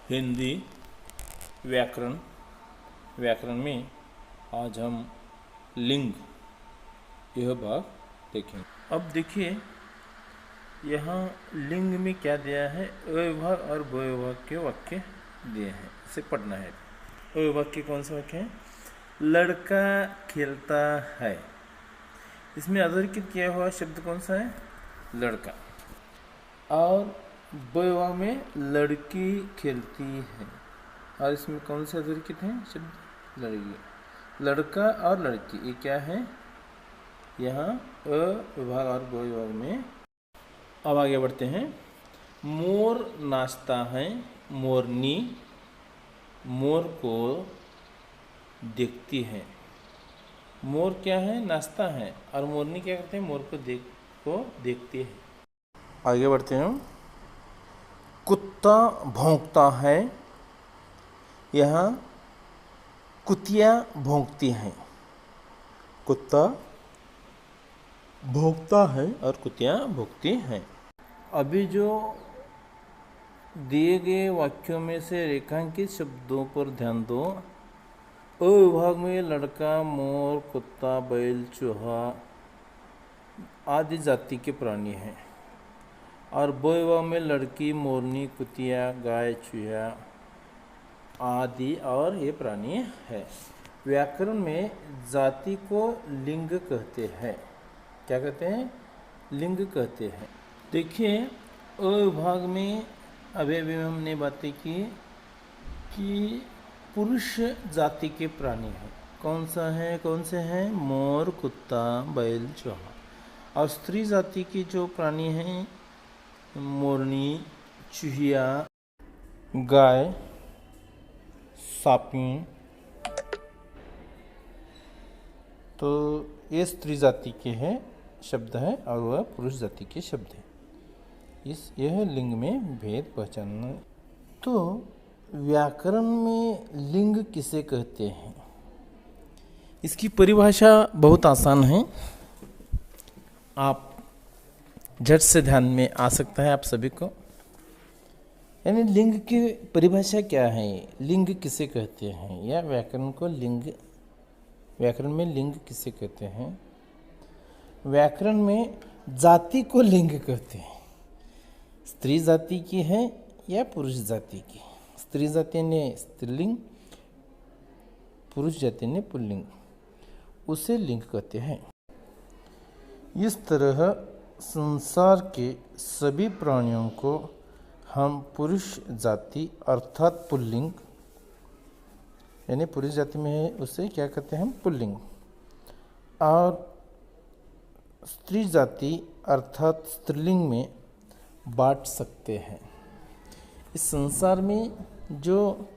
हिंदी व्याकरण व्याकरण में आज हम लिंग यह भाग देखेंगे। अब देखिए यहाँ लिंग में क्या दिया है, अविभाग और बहुविभाग के वाक्य दिए हैं, इसे पढ़ना है। अविभाग के कौन से वाक्य हैं? लड़का खेलता है, इसमें अधोरेखित किया हुआ शब्द कौन सा है? लड़का। और बहुविभाग में लड़की खेलती है, और इसमें कौन से अधोरेखित है शब्द? लड़की। लड़का और लड़की ये क्या है? यहाँ अविभाग और बहुविभाग में। अब आगे बढ़ते हैं। मोर नाचता है, मोरनी मोर को देखती है। मोर क्या है? नाचता है, और मोरनी क्या करते हैं? मोर को देखती है। आगे बढ़ते हैं। कुत्ता भौंकता है, यहाँ कुतिया भौंकती हैं। कुत्ता भौंकता है और कुतिया भौंकती हैं। अभी जो दिए गए वाक्यों में से रेखांकित शब्दों पर ध्यान दो। अविभाग में लड़का, मोर, कुत्ता, बैल, चूहा आदि जाति के प्राणी हैं, और बहुविभाग में लड़की, मोरनी, कुतिया, गाय, चूहा आदि और ये प्राणी है। व्याकरण में जाति को लिंग कहते हैं। क्या कहते हैं? लिंग कहते हैं। देखिए अविभाग में अभी हमने बातें की कि पुरुष जाति के प्राणी हैं। कौन सा है? कौन से हैं? मोर, कुत्ता, बैल, चूहा। और स्त्री जाति की जो प्राणी हैं, मोरनी, चूहिया, गाय, सापिन, तो ये स्त्री जाति के हैं शब्द है, और वह पुरुष जाति के शब्द है। यह लिंग में भेद पहचानना। तो व्याकरण में लिंग किसे कहते हैं? इसकी परिभाषा बहुत आसान है, आप झट से ध्यान में आ सकता है आप सभी को। यानी लिंग की परिभाषा क्या है? लिंग किसे कहते हैं, या व्याकरण में लिंग किसे कहते हैं? व्याकरण में जाति को लिंग कहते हैं। स्त्री जाति की है या पुरुष जाति की? स्त्री जाति ने स्त्रीलिंग, पुरुष जाति ने पुल्लिंग, उसे लिंग कहते हैं। इस तरह संसार के सभी प्राणियों को हम पुरुष जाति अर्थात पुल्लिंग, यानी पुरुष जाति में है उसे क्या कहते हैं? हम पुल्लिंग। और स्त्री जाति अर्थात स्त्रीलिंग में बांट सकते हैं। इस संसार में जो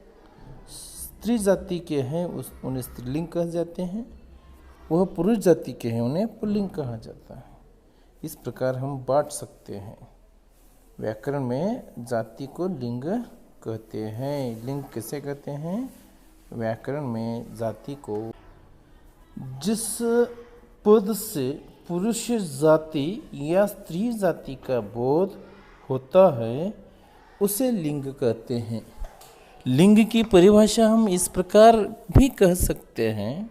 स्त्री जाति के हैं उन्हें स्त्रीलिंग कहा जाते हैं, वह पुरुष जाति के हैं उन्हें पुल्लिंग कहा जाता है। इस प्रकार हम बांट सकते हैं। व्याकरण में जाति को लिंग कहते हैं। लिंग किसे कहते हैं? व्याकरण में जाति को जिस पद से पुरुष जाति या स्त्री जाति का बोध होता है उसे लिंग कहते हैं। लिंग की परिभाषा हम इस प्रकार भी कह सकते हैं,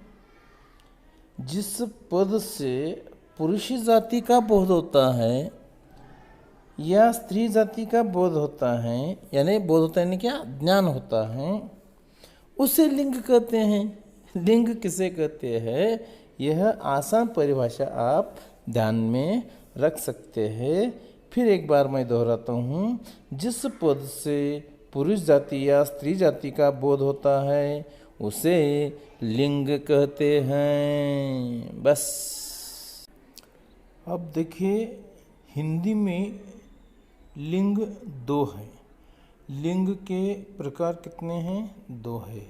जिस पद से पुरुष जाति का बोध होता है या स्त्री जाति का बोध होता है, यानी बोध होता है क्या? ज्ञान होता है, उसे लिंग कहते हैं। लिंग किसे कहते हैं? यह आसान परिभाषा आप ध्यान में रख सकते हैं। फिर एक बार मैं दोहराता हूँ। जिस पद से पुरुष जाति या स्त्री जाति का बोध होता है उसे लिंग कहते हैं। बस। अब देखिए हिंदी में लिंग दो है। लिंग के प्रकार कितने हैं? दो है।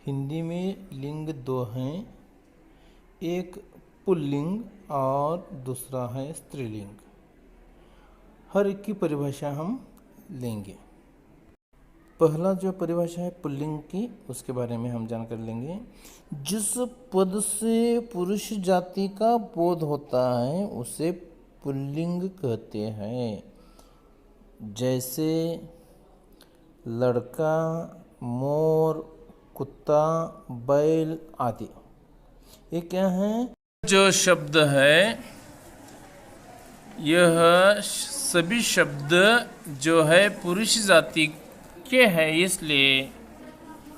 हिंदी में लिंग दो हैं, एक पुल्लिंग और दूसरा है स्त्रीलिंग। हर एक की परिभाषा हम लेंगे। पहला जो परिभाषा है पुल्लिंग की, उसके बारे में हम जानकारी लेंगे। जिस पद से पुरुष जाति का बोध होता है उसे पुल्लिंग कहते हैं। जैसे लड़का, मोर, कुत्ता, बैल आदि। ये क्या है? जो शब्द है यह सभी शब्द जो है पुरुष जाति के हैं, इसलिए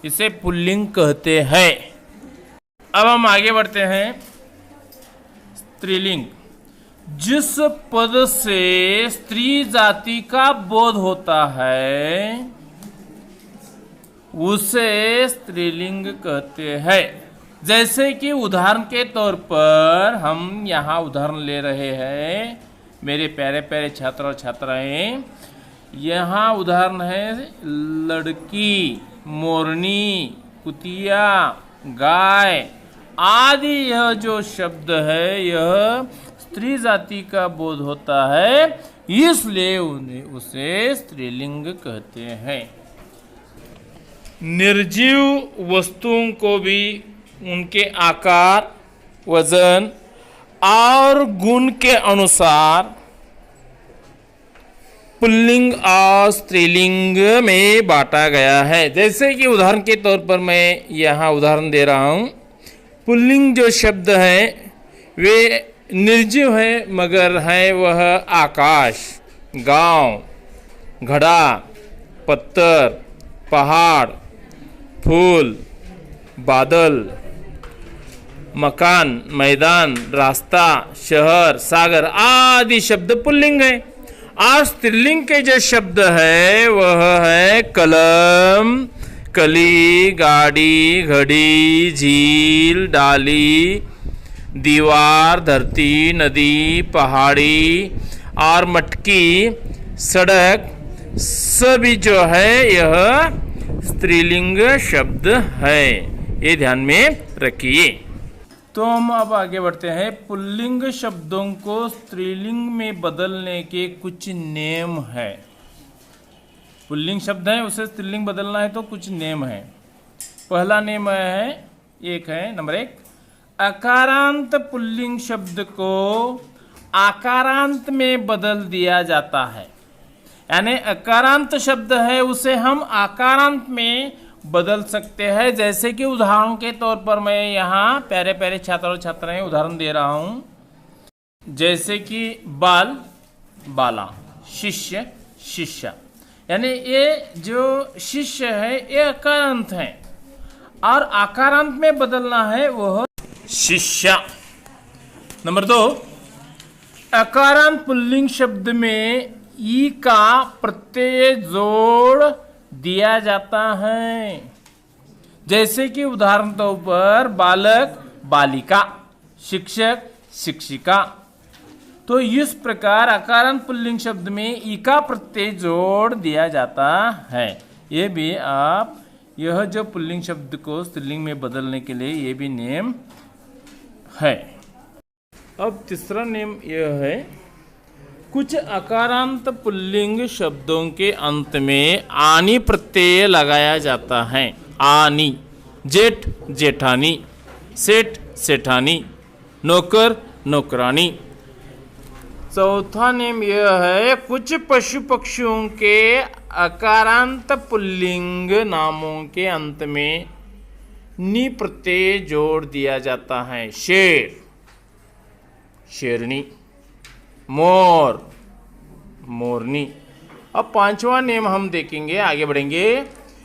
इसे पुल्लिंग कहते हैं। अब हम आगे बढ़ते हैं। स्त्रीलिंग, जिस पद से स्त्री जाति का बोध होता है उसे स्त्रीलिंग कहते हैं। जैसे कि उदाहरण के तौर पर हम यहाँ उदाहरण ले रहे हैं, मेरे प्यारे प्यारे छात्र और छात्राएं, यहाँ उदाहरण है लड़की, मोरनी, कुतिया, गाय आदि। यह जो शब्द है यह स्त्री जाति का बोध होता है, इसलिए उसे स्त्रीलिंग कहते हैं। निर्जीव वस्तुओं को भी उनके आकार, वजन और गुण के अनुसार पुल्लिंग और स्त्रीलिंग में बांटा गया है। जैसे कि उदाहरण के तौर पर मैं यहाँ उदाहरण दे रहा हूँ। पुल्लिंग जो शब्द है वे निर्जीव है, मगर है वह आकाश, गांव, घड़ा, पत्थर, पहाड़, फूल, बादल, मकान, मैदान, रास्ता, शहर, सागर आदि शब्द पुल्लिंग है। और स्त्रीलिंग के जो शब्द है वह है कलम, कली, गाड़ी, घड़ी, झील, डाली, दीवार, धरती, नदी, पहाड़ी और मटकी, सड़क, सभी जो है यह स्त्रीलिंग शब्द है। ये ध्यान में रखिए। तो हम अब आगे बढ़ते हैं। पुल्लिंग शब्दों को स्त्रीलिंग में बदलने के कुछ नियम है। पुल्लिंग शब्द है उसे स्त्रीलिंग बदलना है तो कुछ नियम है। पहला नियम है नंबर 1, अकारांत पुल्लिंग शब्द को आकारांत में बदल दिया जाता है। यानी अकारांत शब्द है उसे हम आकारांत में बदल सकते हैं। जैसे कि उदाहरण के तौर पर मैं यहाँ प्यारे प्यारे छात्र और छात्राएं उदाहरण दे रहा हूँ। जैसे कि बाल, बाला, शिष्य, शिष्या। यानी ये जो शिष्य है ये अकारांत है और आकारांत में बदलना है वह शिष्या। नंबर 2, अकारांत पुल्लिंग शब्द में ई का प्रत्यय जोड़ दिया जाता है। जैसे कि उदाहरण तौर पर बालक, बालिका, शिक्षक, शिक्षिका। तो इस प्रकार अकारांत पुल्लिंग शब्द में ई का प्रत्यय जोड़ दिया जाता है। ये भी आप यह जो पुल्लिंग शब्द को स्त्रीलिंग में बदलने के लिए ये भी नियम है। अब तीसरा नियम यह है, कुछ अकारांत पुल्लिंग शब्दों के अंत में आनी प्रत्यय लगाया जाता है। आनी, जेठ, जेठानी, सेठ, सेठानी, नौकर, नौकरानी। चौथा नियम यह है, कुछ पशु पक्षियों के अकारांत पुल्लिंग नामों के अंत में नी प्रत्यय जोड़ दिया जाता है। शेर, शेरनी, मोर, मोरनी। अब पांचवा नियम हम देखेंगे, आगे बढ़ेंगे।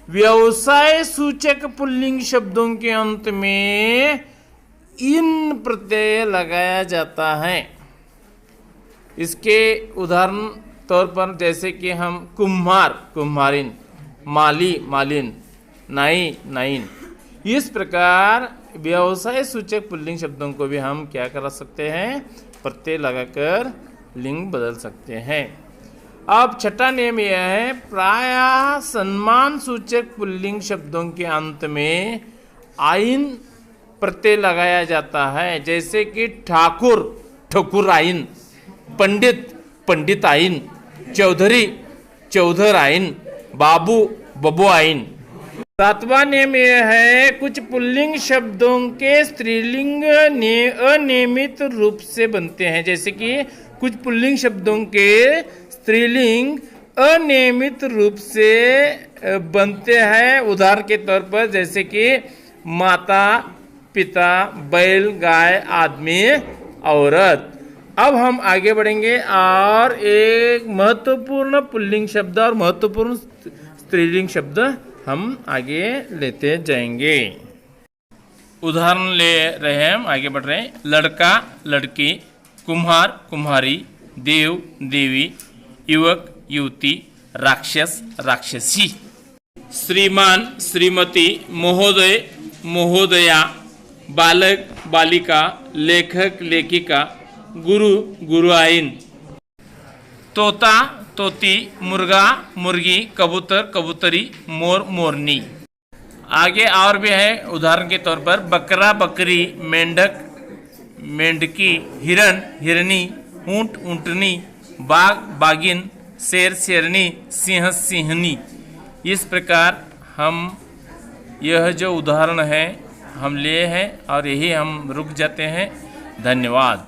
व्यवसाय सूचक पुल्लिंग शब्दों के अंत में इन प्रत्यय लगाया जाता है। इसके उदाहरण तौर पर जैसे कि हम कुम्हार, कुम्हारिन, माली, मालिन, नाई, नाइन। इस प्रकार व्यवसाय सूचक पुल्लिंग शब्दों को भी हम क्या कर सकते हैं, प्रत्यय लगाकर लिंग बदल सकते हैं। अब छठा नियम यह है, प्रायः सम्मान सूचक पुल्लिंग शब्दों के अंत में आइन प्रत्यय लगाया जाता है। जैसे कि ठाकुर, ठकुराइन, पंडित, पंडिताइन, चौधरी, चौधराइन, बाबू, बबुआइन। सातवां नियम यह है, कुछ पुल्लिंग शब्दों के स्त्रीलिंग अनियमित रूप से बनते हैं। जैसे कि कुछ पुल्लिंग शब्दों के स्त्रीलिंग अनियमित रूप से बनते हैं। उदाहरण के तौर पर जैसे कि माता पिता, बैल, गाय, आदमी, औरत। अब हम आगे बढ़ेंगे और एक महत्वपूर्ण पुल्लिंग शब्द और महत्वपूर्ण स्त्रीलिंग शब्द हम आगे लेते जाएंगे। उदाहरण ले रहे हैं, हम आगे बढ़ रहे हैं। लड़का, लड़की, कुम्हार, कुम्हारी, देव, देवी, युवक, युवती, राक्षस, राक्षसी। श्रीमान, श्रीमती, महोदय, महोदया, बालक, बालिका, लेखक, लेखिका, गुरु, गुरुआइन। तोता, तोती, मुर्गा, मुर्गी, कबूतर, कबूतरी, मोर, मोरनी। आगे और भी है। उदाहरण के तौर पर बकरा, बकरी, मेंढक, मेंढकी, हिरन, हिरनी, ऊंट, ऊंटनी, बाघ, बागिन, शेर, शेरनी, सिंह, सिंहनी। इस प्रकार हम यह जो उदाहरण है हम लिए हैं और यही हम रुक जाते हैं। धन्यवाद।